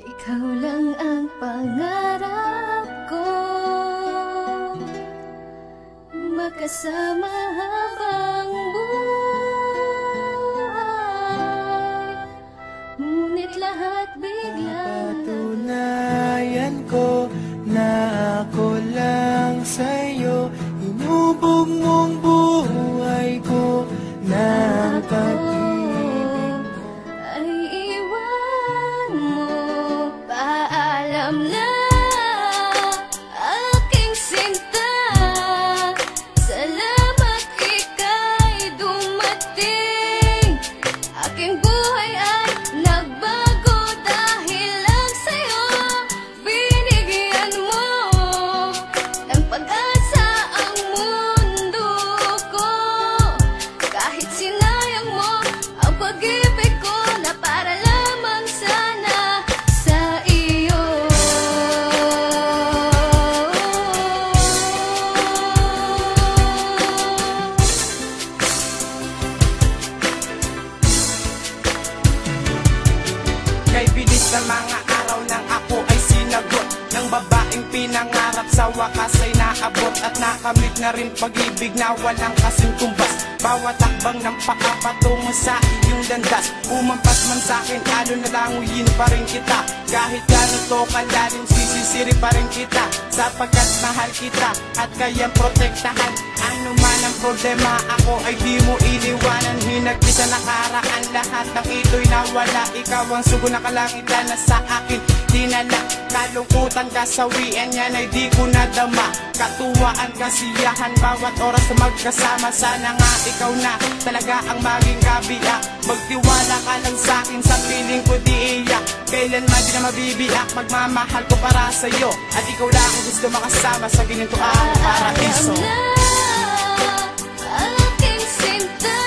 Ikaw lang ang pangarap ko, makasama habang buhay. Ngunit lahat bigla Patunayan ko na ako lang sa'yo. Inubog mong buhay ko na ang pag-ibig ay iwan mo. Paalam na aking sinta, salamat ika'y dumating. Aking buhay ay nagbago dahil lang sa'yo. Binigyan mo ng pag-asa ang mundo ko. Kahit sinayang mo ang pag-ibig ko na para lamang sana sa iyo. Kay bilis ng mga araw nang ako ay sinagot ng babaeng pinangarap, sa wakas ay naabot at nakamit na rin pag-ibig na walang kasing tumbas. Bawat takbang ng paa patungo sa iyong landas, umampas man sa'kin, ano na languyin pa rin kita. Kahit gano'n to kalalim, sisisiri pa rin kita, sapagkat mahal kita at kayang protektahan. Ano man ang problema, ako ay di mo iniwanan. Hinagpis sa nakaraan, lahat ng ito'y nawala. Ikaw ang sugo na kalangitan na sa akin dinala. Kalungkutan, kasawian, yan ay di ko nadama. Katuwaan, kasiyahan, bawat oras na magkasama. Sana nga ikaw na talaga ang maging kabila. Magtiwala ka lang sa'kin, sa piling ko di iyak. Kailanman di na mabibiyak, magmamahal ko para sa'yo. At ikaw lang ang gusto makasama sa ginito ang paraiso. Aking sinta,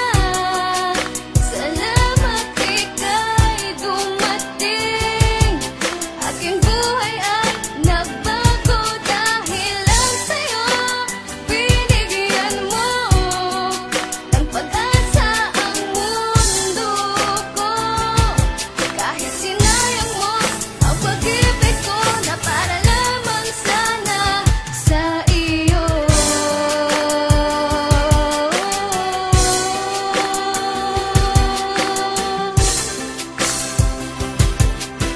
salamat ika'y dumating. Aking buhay ay nagbago dahil lang sa'yo. Binigyan mo ng pag-asa ang mundo ko. Kahit sinayang mo ang pag-ibig ko na para lamang sana sa iyo.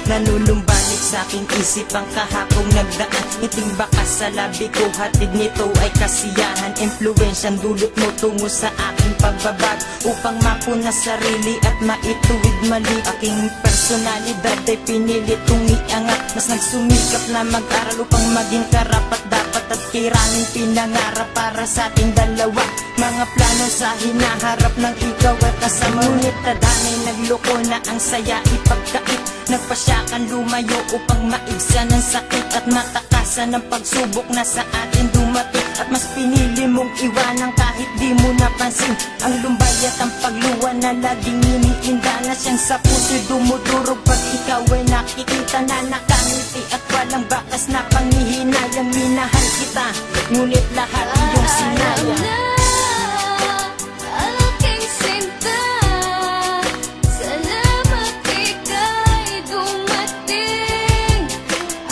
Nanulumbalik sa aking isip ang kahapong nagdaan. Ngiting bakas sa labi ko, hatid nito ay kasiyahan. Impluwensyang dulot mo tungo sa aking pagbabago, upang mapuna sarili at maituwid mali. Aking personalidad ay pinilit kong iangat. Mas nagsumikap na mag-aral upang maging karapat dapat at kiraning pinangarap para sa ating dalawa. Mga plano sa hinaharap ng ikaw at kasama. Ngunit tadanay nagloko na ang saya ipagkait. Nagpasyakan lumayo upang maibsan ang sakit at matakasan ang pagsubok na sa atin dumating. At mas pinili mong iwanan kahit di mo napansin ang lumbay at ang pagluwa na laging iniinda na siyang sa puso'y dumudurog pag ikaw ay nakikita na nakangiti at walang bakas na panghihinayang. Minahal kita, ngunit lahat iyong sinayang. Aking sinta, salamat ika'y dumating.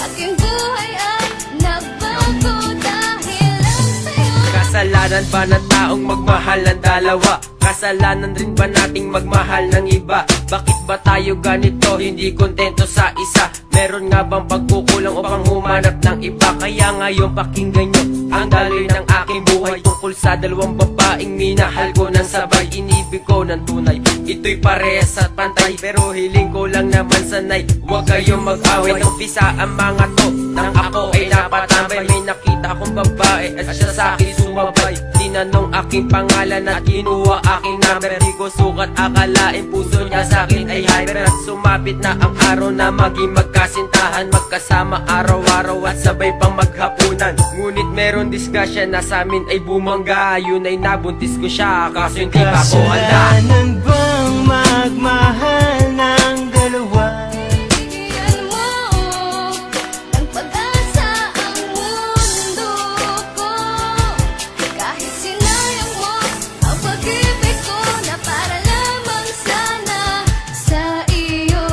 Aking buhay ay nagbago dahil lang sa'yo. Kasalanan ba ng taong magmahal ng dalawa? Kasalanan rin ba nating magmahal ng iba? Bakit ba tayo ganito, hindi kontento sa isa? Meron nga bang pagkukulang upang humanap ng iba? Kaya ngayon pakinggan nyo ang daloy ng aking buhay, tungkol sa dalawang babaeng minahal ko ng sabay. Inibig ko ng tunay, ito'y parehas at pantay, pero hiling ko lang naman sanay, huwag kayong mag-away. Umpisa ang mga to nang ako ay napatambay. May nakita akong babae at siya sa akin sumabay. Tinanong aking pangalan at kinuha aking number. Di ko sukat akalain puso niya sa akin ay hyper. At sumapit na ang araw na maging magkasintahan, magkasama araw-araw at sabay pang maghapunan. Ngunit meron diskusyon na sa amin ay bumangga. Yun ay nabuntis ko siya, kaso hindi pa ko handa. Kasalanan bang magmahal ng dalawa? Binigyan mo ng pag-asa ang mundo ko. Kahit sinayang mo ang pag-ibig ko na para lamang sana sa iyo.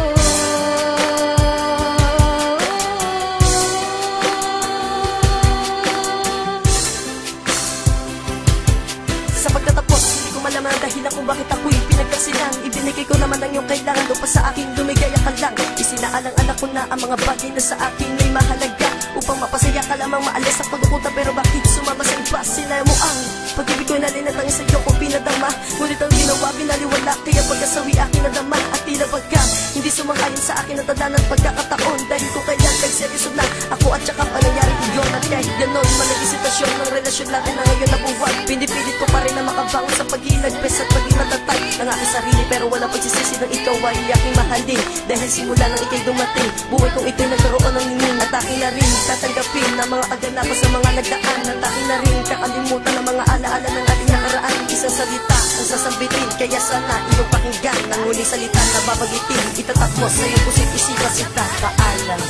kailangan doon pa sa akin lumigaya ka lang. Isinaalang-anak ko na ang mga bagay na sa akin ay mahalaga, upang mapasaya ka lamang maalis ang pagkukunta. Pero bakit sumama sa iba? Sinaya mo ang pag-ibig ko na linatang sa'yo ko pinadama, ngunit ang ginawa binaliwala, kaya pagkasawi akin nadama. At tila pagka hindi sumang-ayon sa akin ang tanda ng pagkakataon, dahil ko kaya nagseryoso na ako at saka pa nangyari yun. At kahit ganon man naging sitwasyon ng relasyon natin na ngayon nabuwag, pinipilit ko pa rin na makabangon sa pag-ilagpes at maging matatag ng aking sarili. Pero walang pagsisisi ng ikaw ay aking mahalin, dahil simula nang ikay dumating, buhay kong ito'y nagkaroon ng hingin. At aking na rin tatanggapin na mga kaganapan sa mga nagdaan, at aking na rin kakalimutan ng mga alaala ng ating nakaraan. Isang salita ang sasambitin, kaya sana iyong pakinggan ang huling salita na babagitin. Itatak mo sa iyong pusit isipan sita, paalam.